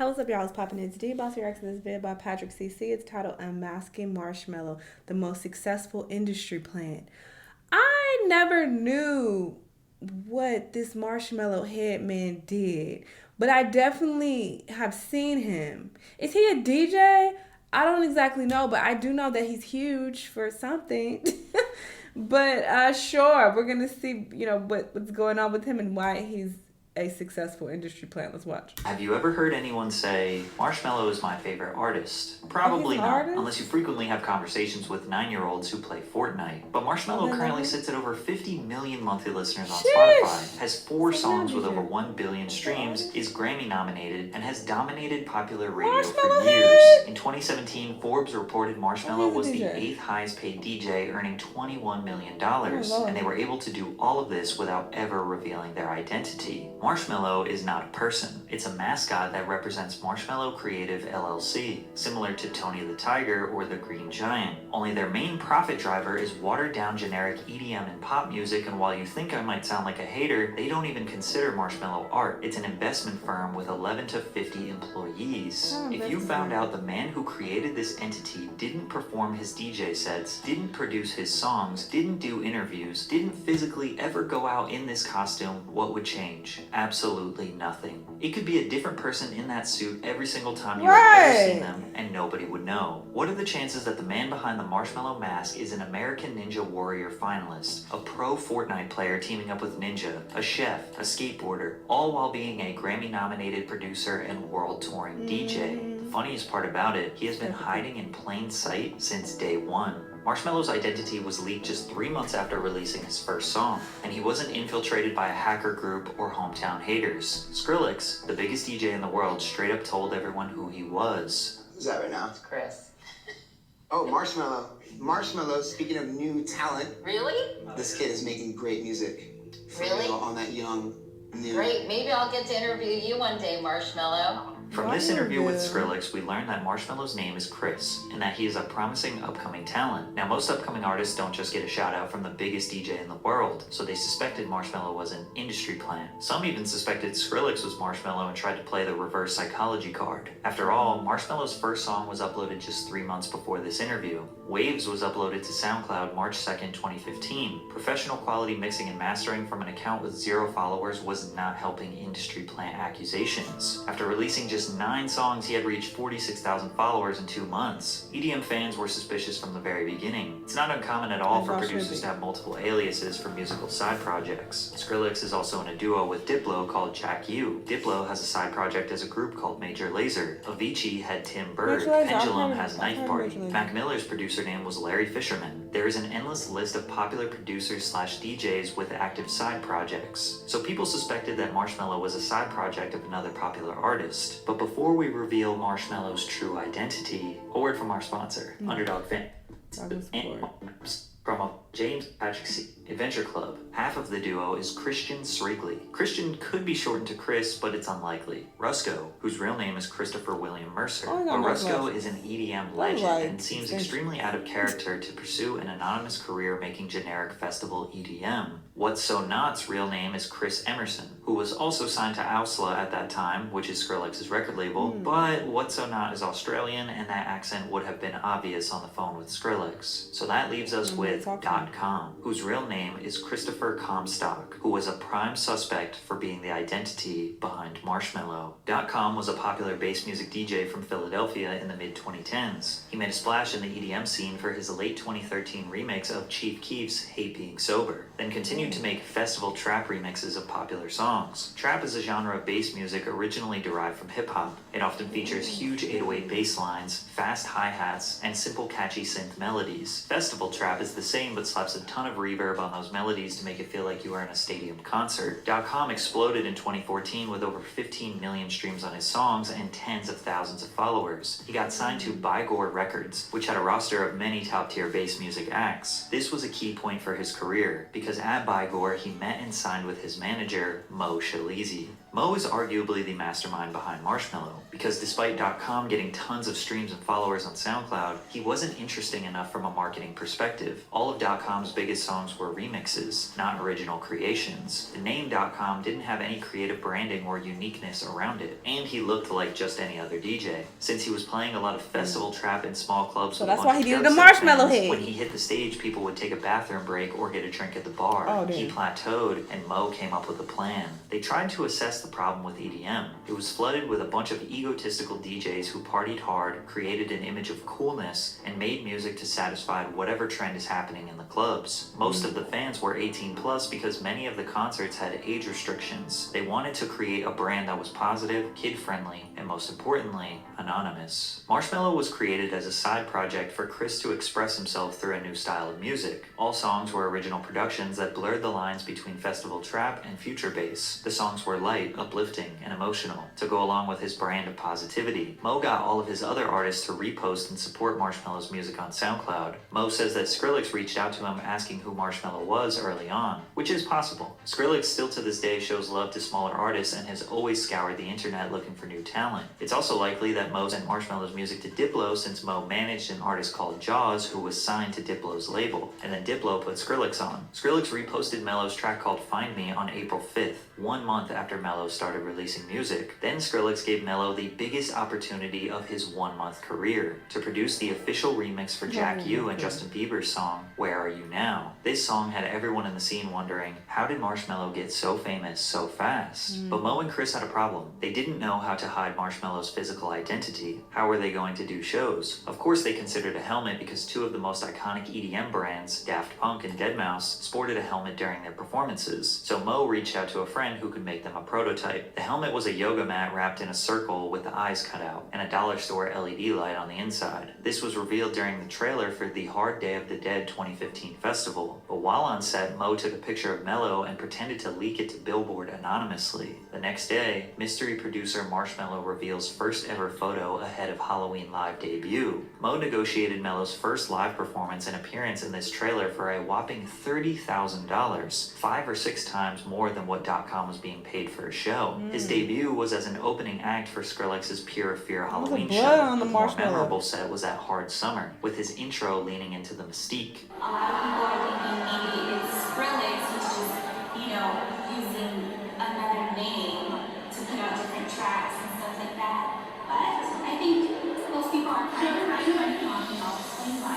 What's up, y'all? It's popping. It's D. Boss reacts to this video by Patrick CC. It's titled Unmasking Marshmello, the most successful industry plant. I never knew what this Marshmello head man did, but I definitely have seen him. Is he a DJ? I don't exactly know, but I do know that he's huge for something. But sure, we're gonna see, what's going on with him and why he's a successful industry plant. Let's watch. Have you ever heard anyone say, Marshmello is my favorite artist? Probably not, artist? unless you frequently have conversations with 9-year-olds who play Fortnite. But Marshmello currently sits at over 50 million monthly listeners on Spotify, has 4 songs with over 1 billion streams, is Grammy nominated, and has dominated popular radio for years. In 2017, Forbes reported Marshmello was the 8th highest paid DJ, earning $21 million, and they were able to do all of this without ever revealing their identity. Marshmello is not a person. It's a mascot that represents Marshmello Creative LLC, similar to Tony the Tiger or the Green Giant. Only their main profit driver is watered-down generic EDM and pop music, and while you think I might sound like a hater, they don't even consider Marshmello art. It's an investment firm with 11 to 50 employees. If you found out the man who created this entity didn't perform his DJ sets, didn't produce his songs, didn't do interviews, didn't physically ever go out in this costume, what would change? Absolutely nothing. It could be a different person in that suit every single time you have ever seen them, and nobody would know. What are the chances that the man behind the Marshmello mask is an American Ninja Warrior finalist, a pro Fortnite player teaming up with Ninja, a chef, a skateboarder, all while being a Grammy-nominated producer and world-touring DJ? The funniest part about it, he has been hiding in plain sight since day one. Marshmello's identity was leaked just 3 months after releasing his first song, and he wasn't infiltrated by a hacker group or hometown haters. Skrillex, the biggest DJ in the world, straight up told everyone who he was. Who's that right now? It's Chris. Oh, Marshmello. Marshmello, speaking of new talent. Really? This kid is making great music. Really? On that young, new... Great. Maybe I'll get to interview you one day, Marshmello. From this interview with Skrillex, we learned that Marshmello's name is Chris, and that he is a promising upcoming talent. Now, most upcoming artists don't just get a shout out from the biggest DJ in the world, so they suspected Marshmello was an industry plant. Some even suspected Skrillex was Marshmello and tried to play the reverse psychology card. After all, Marshmello's first song was uploaded just 3 months before this interview. Waves was uploaded to SoundCloud March 2nd, 2015. Professional quality mixing and mastering from an account with 0 followers was not helping industry plant accusations. After releasing just 9 songs, he had reached 46,000 followers in 2 months. EDM fans were suspicious from the very beginning. It's not uncommon at all for producers to have multiple aliases for musical side projects. Skrillex is also in a duo with Diplo called Jack U. Diplo has a side project as a group called Major Lazer. Avicii had Tim Berg. Pendulum has Knife Party. Mac Miller's producer name was Larry Fisherman. There is an endless list of popular producers / DJs with active side projects. So people suspected that Marshmello was a side project of another popular artist. But before we reveal Marshmello's true identity, a word from our sponsor, Underdog Fan. Promo James Patrick C. Adventure Club. Half of the duo is Christian Srigley. Christian could be shortened to Chris, but it's unlikely. Rusko, whose real name is Christopher William Mercer. But Rusko is an EDM legend and seems extremely out of character to pursue an anonymous career making generic festival EDM. What's So Not's real name is Chris Emerson, who was also signed to Ausla at that time, which is Skrillex's record label, but What's So Not is Australian, and that accent would have been obvious on the phone with Skrillex. So that leaves us with .com, whose real name is Christopher Comstock, who was a prime suspect for being the identity behind Marshmello. .com was a popular bass music DJ from Philadelphia in the mid-2010s. He made a splash in the EDM scene for his late 2013 remix of Chief Keef's Hate Being Sober, then continued to make festival trap remixes of popular songs. Trap is a genre of bass music originally derived from hip-hop. It often features huge 808 bass lines, fast hi-hats, and simple catchy synth melodies. Festival trap is the same but slaps a ton of reverb on those melodies to make it feel like you are in a stadium concert. .com exploded in 2014 with over 15 million streams on his songs and tens of thousands of followers. He got signed to Bygore Records, which had a roster of many top-tier bass music acts. This was a key point for his career, because at Bygore he met and signed with his manager, Mo Shalizi. Mo is arguably the mastermind behind Marshmello, because despite .com getting tons of streams and followers on SoundCloud, he wasn't interesting enough from a marketing perspective. All of .com's biggest songs were remixes, not original creations. The name .com didn't have any creative branding or uniqueness around it, and he looked like just any other DJ. Since he was playing a lot of festival trap in small clubs So with that's a why bunch he of needed a dubstep Marshmello fans, head. when he hit the stage, people would take a bathroom break or get a drink at the bar. Oh, he damn. plateaued, and Mo came up with a plan. They tried to assess the problem with EDM. It was flooded with a bunch of egotistical DJs who partied hard, created an image of coolness, and made music to satisfy whatever trend is happening in the clubs. Most of the fans were 18 plus because many of the concerts had age restrictions. They wanted to create a brand that was positive, kid-friendly, and most importantly, anonymous. Marshmello was created as a side project for Chris to express himself through a new style of music. All songs were original productions that blurred the lines between festival trap and future bass. The songs were light, uplifting, and emotional to go along with his brand of positivity. Mo got all of his other artists to repost and support Marshmello's music on SoundCloud. Mo says that Skrillex reached out to him asking who Marshmello was early on, which is possible. Skrillex still to this day shows love to smaller artists and has always scoured the internet looking for new talent. It's also likely that Mo sent Marshmello's music to Diplo since Mo managed an artist called Jaws who was signed to Diplo's label, and then Diplo put Skrillex on. Skrillex reposted Mello's track called Find Me on April 5th, 1 month after Mello started releasing music. Then Skrillex gave Mello the biggest opportunity of his 1 month career to produce the official remix for Jack U and Justin Bieber's song, Where Are You Now? This song had everyone in the scene wondering, how did Marshmello get so famous so fast? But Mo and Chris had a problem. They didn't know how to hide Marshmello's physical identity. How were they going to do shows? Of course they considered a helmet because two of the most iconic EDM brands, Daft Punk and deadmau5, sported a helmet during their performances. So Mo reached out to a friend who could make them a prototype. The helmet was a yoga mat wrapped in a circle with the eyes cut out and a dollar store LED light on the inside. This was revealed during the trailer for the Hard Day of the Dead 2015 festival. But while on set, Mo took a picture of Mello and pretended to leak it to Billboard anonymously. The next day, mystery producer Marshmello reveals first ever photo ahead of Halloween Live debut. Mo negotiated Mello's first live performance and appearance in this trailer for a whopping $30,000, 5 or 6 times more than what .com was being paid for a show. His debut was as an opening act for Skrillex's Pure Fear Halloween show. The more memorable set was at Hard Summer, with his intro leaning into the mystique. A lot of people are thinking maybe it's Skrillex who's just, using another name to put out different tracks and stuff like that. But I think most people are kind of explain why.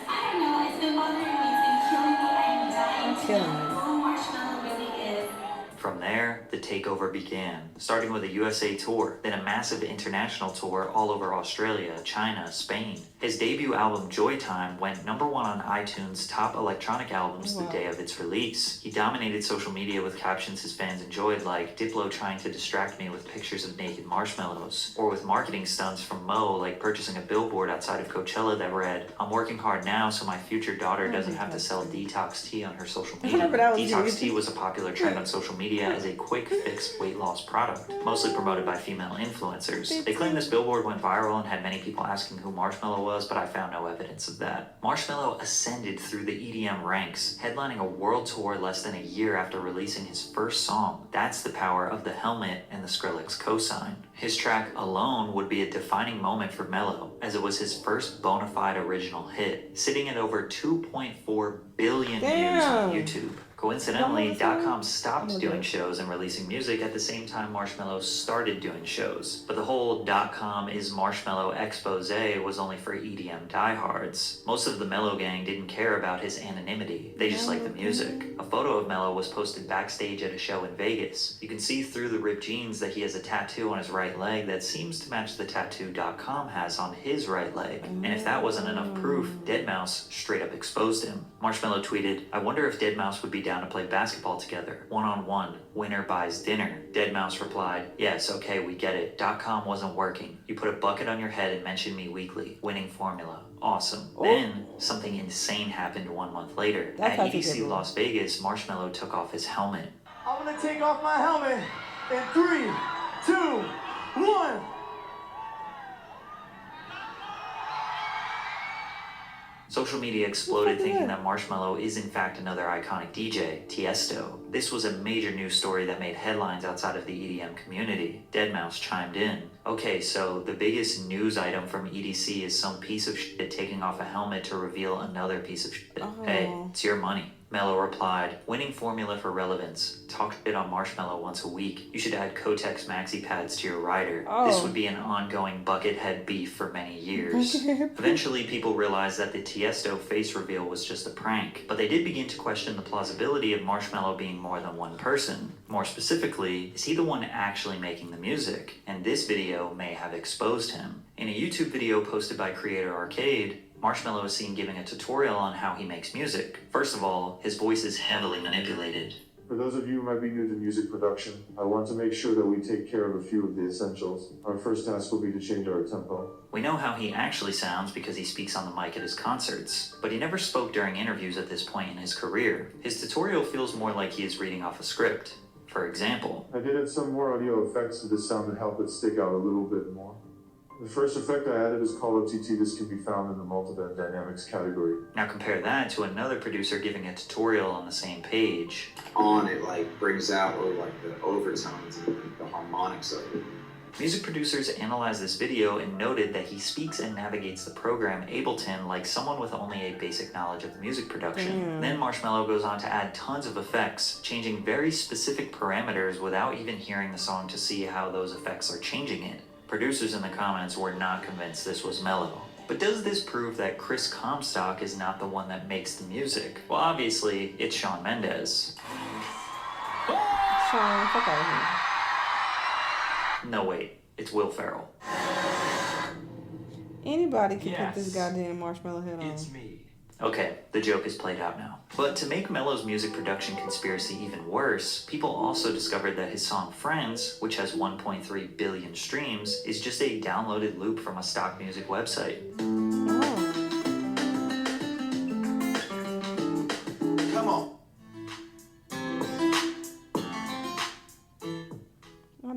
I don't know, it's been bothering me, it's been killing me, I'm dying to know who Marshmello really is. From there, the takeover began, starting with a USA tour, then a massive international tour all over Australia, China, Spain. His debut album, Joy Time, went #1 on iTunes' top electronic albums the day of its release. He dominated social media with captions his fans enjoyed, like Diplo trying to distract me with pictures of naked marshmallows, or with marketing stunts from Mo, like purchasing a billboard outside of Coachella that read, "I'm working hard now so my future daughter doesn't have to sell detox tea on her social media." Detox tea was a popular trend on social media as a quick fix weight loss product, mostly promoted by female influencers. They claim this billboard went viral and had many people asking who Marshmello was, but I found no evidence of that. Marshmello ascended through the EDM ranks, headlining a world tour less than a year after releasing his first song. That's the power of the helmet and the Skrillex cosign. His track Alone would be a defining moment for Mello, as it was his first bona fide original hit, sitting at over 2.4 billion views on YouTube. Coincidentally, .com stopped doing shows and releasing music at the same time Marshmello started doing shows. But the whole .com is Marshmello expose was only for EDM diehards. Most of the Mello gang didn't care about his anonymity. They just liked the music. A photo of Mello was posted backstage at a show in Vegas. You can see through the ripped jeans that he has a tattoo on his right leg that seems to match the tattoo .com has on his right leg. And if that wasn't enough proof, deadmau5 straight up exposed him. Marshmello tweeted, "I wonder if deadmau5 would be down to play basketball together, one-on-one, winner buys dinner." deadmau5 replied, "Yes, okay, we get it. .com wasn't working. You put a bucket on your head and mentioned me weekly. Winning formula. Awesome." Then, something insane happened 1 month later. At EDC Las Vegas, Marshmello took off his helmet. "I'm gonna take off my helmet in 3, 2, 1. Social media exploded thinking that Marshmello is in fact another iconic DJ, Tiesto. This was a major news story that made headlines outside of the EDM community. Deadmau5 chimed in. Okay, so the biggest news item from EDC is some piece of shit taking off a helmet to reveal another piece of shit. Oh. Hey, it's your money. Mello replied, winning formula for relevance. Talk shit on Marshmello once a week. You should add Kotex maxi pads to your rider. This would be an ongoing buckethead beef for many years. Eventually, people realized that the Tiesto face reveal was just a prank, but they did begin to question the plausibility of Marshmello being more than one person. More specifically, is he the one actually making the music? And this video may have exposed him. In a YouTube video posted by Creator Arcade, Marshmello is seen giving a tutorial on how he makes music. First of all, his voice is heavily manipulated. For those of you who might be new to music production, I want to make sure that we take care of a few of the essentials. Our first task will be to change our tempo. We know how he actually sounds because he speaks on the mic at his concerts, but he never spoke during interviews at this point in his career. His tutorial feels more like he is reading off a script. For example, I did add some more audio effects to this sound to help it stick out a little bit more. The first effect I added is called OTT. This can be found in the multiband dynamics category. Now compare that to another producer giving a tutorial on the same page. It like brings out the overtones and the harmonics of it. Music producers analyzed this video and noted that he speaks and navigates the program Ableton like someone with only a basic knowledge of music production. Then Marshmello goes on to add tons of effects, changing very specific parameters without even hearing the song to see how those effects are changing it. Producers in the comments were not convinced this was Mello. But does this prove that Chris Comstock is not the one that makes the music? Well, obviously, it's Shawn Mendes. Shawn, fuck out of here. No, wait. It's Will Ferrell. Anybody can put this goddamn Marshmello head on. It's me. Okay, the joke is played out now. But to make Mello's music production conspiracy even worse, people also discovered that his song Friends, which has 1.3 billion streams, is just a downloaded loop from a stock music website. Come on.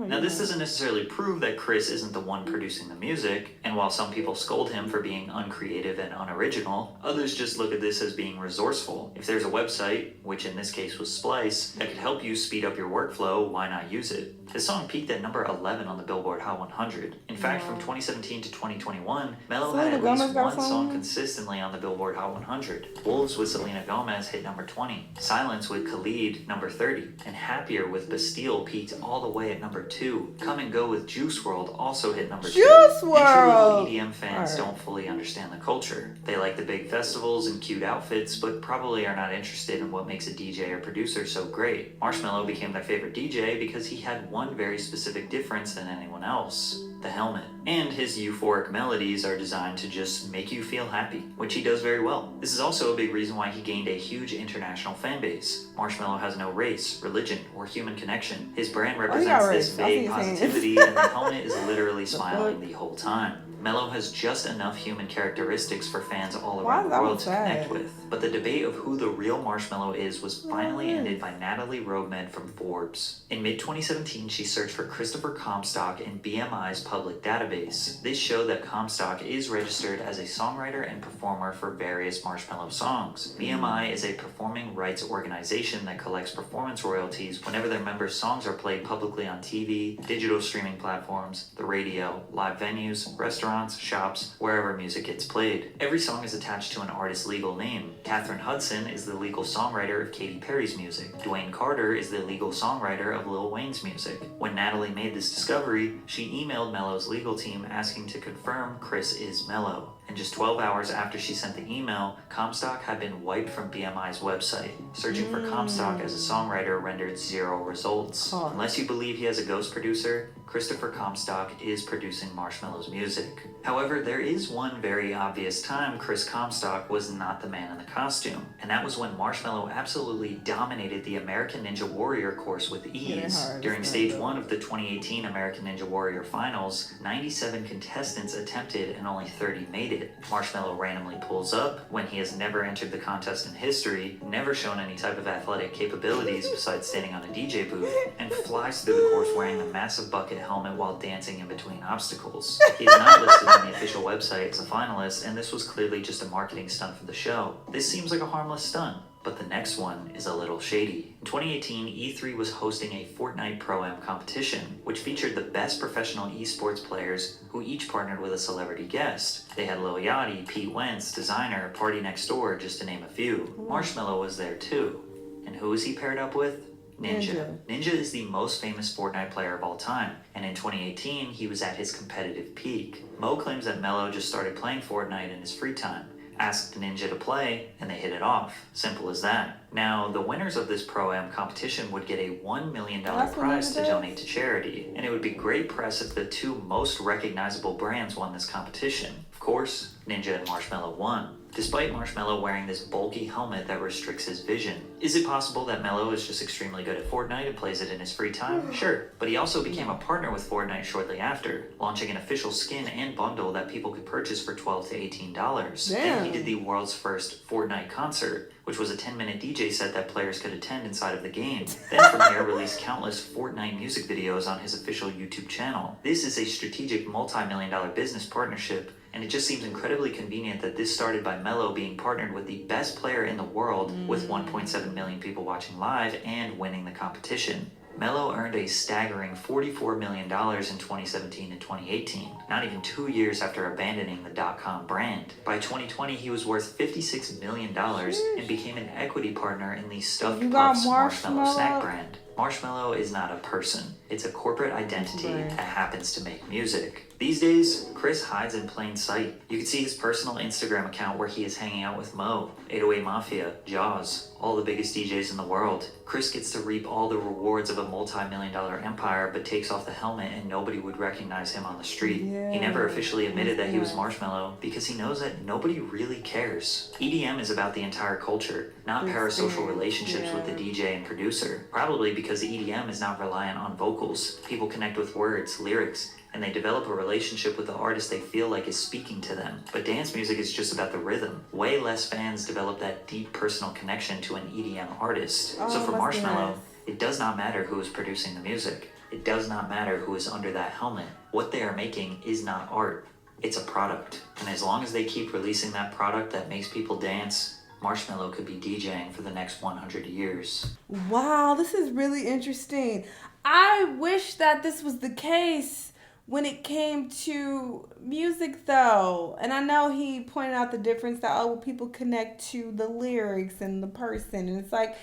Now this doesn't necessarily prove that Chris isn't the one producing the music, and while some people scold him for being uncreative and unoriginal, others just look at this as being resourceful. If there's a website, which in this case was Splice, that could help you speed up your workflow, why not use it? His song peaked at number 11 on the Billboard Hot 100. In fact, from 2017 to 2021, Mello had at least one song consistently on the Billboard Hot 100. Wolves with Selena Gomez hit number 20, Silence with Khalid number 30, and Happier with Bastille peaked all the way at number 2. Come and Go with Juice WRLD also hit number 2. Juice And WRLD! true EDM fans don't fully understand the culture. They like the big festivals and cute outfits, but probably are not interested in what makes a DJ or producer so great. Marshmello became their favorite DJ because he had one very specific difference than anyone else: the helmet. And his euphoric melodies are designed to just make you feel happy, which he does very well. This is also a big reason why he gained a huge international fan base. Marshmello has no race, religion, or human connection. His brand represents this vague positivity, and the helmet is literally smiling the whole time. Mello has just enough human characteristics for fans all around the world to connect with. But the debate of who the real Marshmello is was finally ended by Natalie Roedmed from Forbes. In mid-2017, she searched for Christopher Comstock in BMI's public database. This showed that Comstock is registered as a songwriter and performer for various Marshmello songs. BMI is a performing rights organization that collects performance royalties whenever their members' songs are played publicly on TV, digital streaming platforms, the radio, live venues, restaurants, shops, wherever music gets played. Every song is attached to an artist's legal name. Katherine Hudson is the legal songwriter of Katy Perry's music. Dwayne Carter is the legal songwriter of Lil Wayne's music. When Natalie made this discovery, she emailed Mello's legal team asking to confirm Chris is Mello. And just 12 hours after she sent the email, Comstock had been wiped from BMI's website. Searching for Comstock as a songwriter rendered 0 results. Unless you believe he has a ghost producer, Christopher Comstock is producing Marshmello's music. However, there is one very obvious time Chris Comstock was not the man in the costume, and that was when Marshmello absolutely dominated the American Ninja Warrior course with ease. During stage 1 of the 2018 American Ninja Warrior finals, 97 contestants attempted and only 30 made it. Marshmello randomly pulls up when he has never entered the contest in history, never shown any type of athletic capabilities besides standing on a DJ booth, and flies through the course wearing a massive bucket bucket helmet while dancing in between obstacles. He is not listed on the official website as a finalist, and this was clearly just a marketing stunt for the show. This seems like a harmless stunt, but the next one is a little shady. In 2018, E3 was hosting a Fortnite Pro-Am competition, which featured the best professional esports players who each partnered with a celebrity guest. They had Lil Yachty, Pete Wentz, Designer, Party Next Door, just to name a few. Marshmello was there too. And who was he paired up with? Ninja. Ninja is the most famous Fortnite player of all time, and in 2018, he was at his competitive peak. Mo claims that Mello just started playing Fortnite in his free time, asked Ninja to play, and they hit it off. Simple as that. Now, the winners of this Pro-Am competition would get a $1 million prize to donate to charity, and it would be great press if the two most recognizable brands won this competition. Of course, Ninja and Marshmello won, despite Marshmello wearing this bulky helmet that restricts his vision. Is it possible that Mello is just extremely good at Fortnite and plays it in his free time? Sure, but he also became a partner with Fortnite shortly after, launching an official skin and bundle that people could purchase for $12 to $18. Then he did the world's first Fortnite concert, which was a 10-minute DJ set that players could attend inside of the game. Then from there released countless Fortnite music videos on his official YouTube channel. This is a strategic multi-million-dollar business partnership, and it just seems incredibly convenient that this started by Mello being partnered with the best player in the world with 1.7 million people watching live and winning the competition. Mello earned a staggering $44 million in 2017 and 2018, not even 2 years after abandoning the .com brand. By 2020, he was worth $56 million and became an equity partner in the Stuffed Puffs Marshmello snack brand. Marshmello is not a person. It's a corporate identity that happens to make music. These days, Chris hides in plain sight. You can see his personal Instagram account where he is hanging out with Mo, 808 Mafia, Jaws, all the biggest DJs in the world. Chris gets to reap all the rewards of a multi-million-dollar empire, but takes off the helmet and nobody would recognize him on the street. He never officially admitted that he was Marshmello because he knows that nobody really cares. EDM is about the entire culture, not parasocial relationships with the DJ and producer. Probably because EDM is not reliant on vocals. People connect with words, lyrics, and they develop a relationship with the artist they feel like is speaking to them. But dance music is just about the rhythm. Way less fans develop that deep personal connection to an EDM artist. So for Marshmello, it does not matter who is producing the music. It does not matter who is under that helmet. What they are making is not art. It's a product. And as long as they keep releasing that product that makes people dance, Marshmello could be DJing for the next 100 years. Wow, this is really interesting. I wish that this was the case when it came to music, though. And I know he pointed out the difference that, well, people connect to the lyrics and the person. And it's like,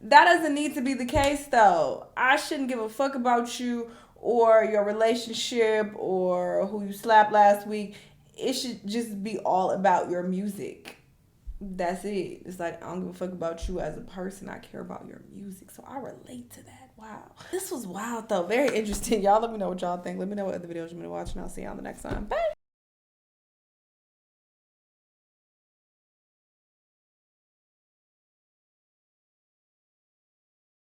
that doesn't need to be the case, though. I shouldn't give a fuck about you or your relationship or who you slapped last week. It should just be all about your music. That's it. It's like, I don't give a fuck about you as a person. I care about your music. So I relate to that. Wow. This was wild, though. Very interesting. Y'all let me know what y'all think. Let me know what other videos you want to watch, and I'll see y'all the next time. Bye.